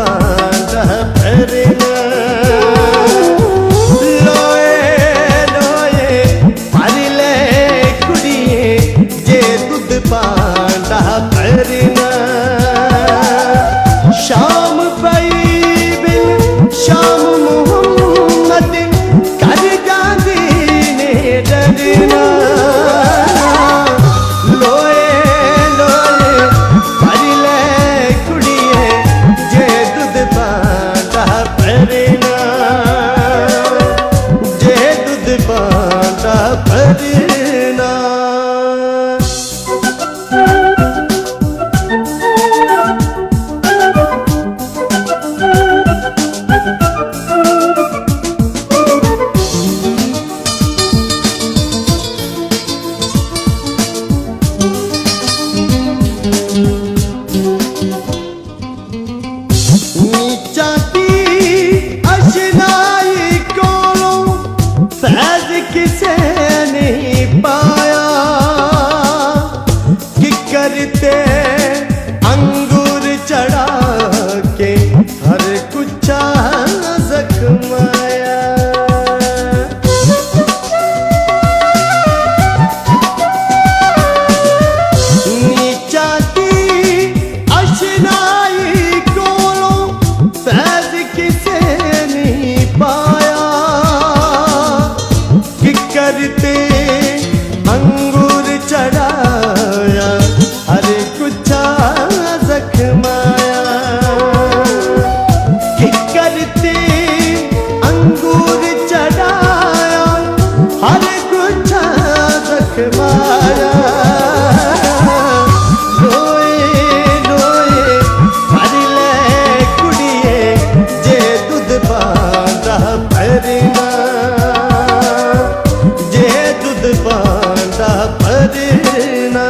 बांधा भरना लोए लोए भरले कुड़िए जे दूध बांधा भरना शाम पई बिन शाम मोहम्मद कर गांधी ने डरना लोए लोए भरले कुड़िए जे दूध बांधा भरना जे दूध बांधा भरना किसे नहीं पाया कि करते अंगूर चढ़ा के हर कुछ जख्माया नीचा की अशनाई कोलों फैज किसे नहीं पाया करते अंगूर चढ़ाया हर कुछ जख्माया कि करते अंगूर चढ़ाया हर कुछ जख्माया रोए रोए भरले कुड़िए जे दूध बांधा भरना बांधा भरना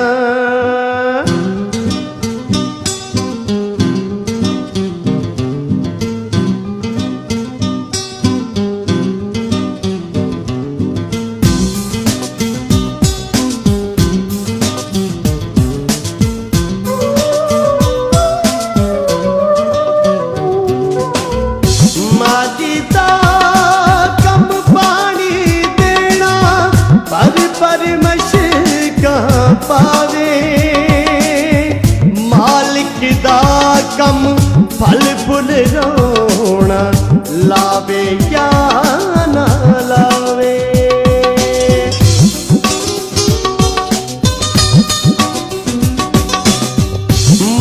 माजीदा कम पानी देना पर मशका पावे मालिक दा कम फल फुल रोना लावे या ना लावे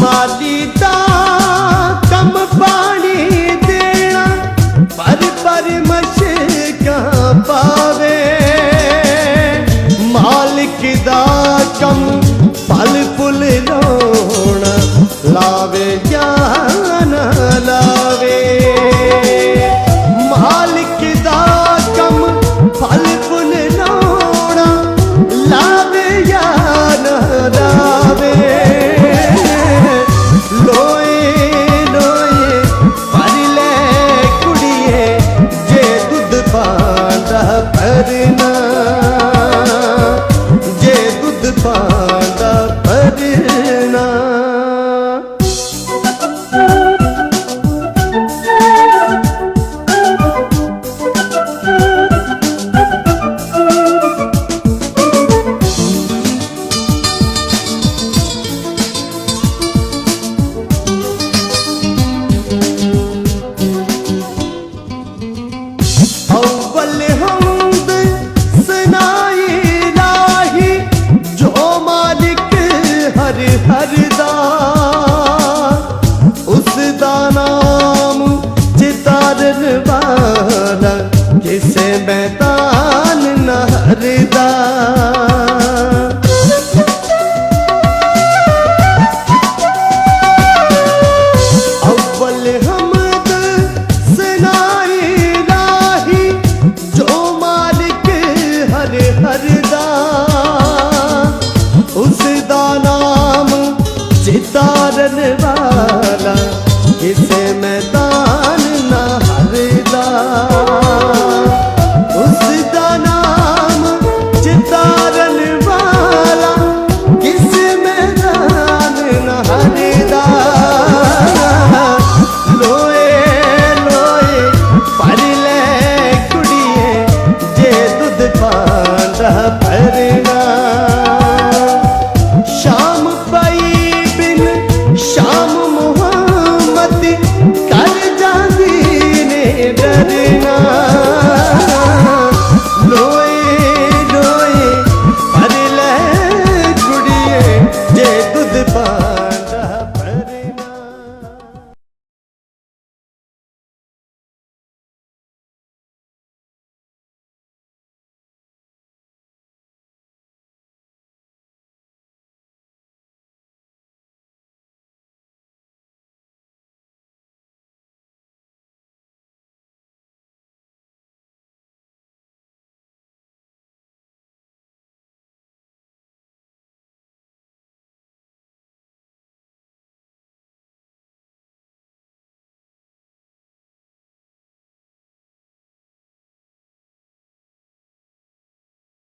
माली दा कम पानी देना पर मशका पावे मालिक दा कम फल फुल रोना लावे या ना लावे मालिक दा कम फल फुल रोना लावे या ना लावे लोए लोए भरले कुड़िए जे दूध बांधा भरना बांधा भरना अव्वल हमद सनाई लाही जो मालिक हर हर दा उस दा नाम चितारन वाला किसे मैदान नहरदा अव्वल हमद सनाई लाही जो मालिक हर हर दा उस दा नाम चितारन वाला किसे मैदान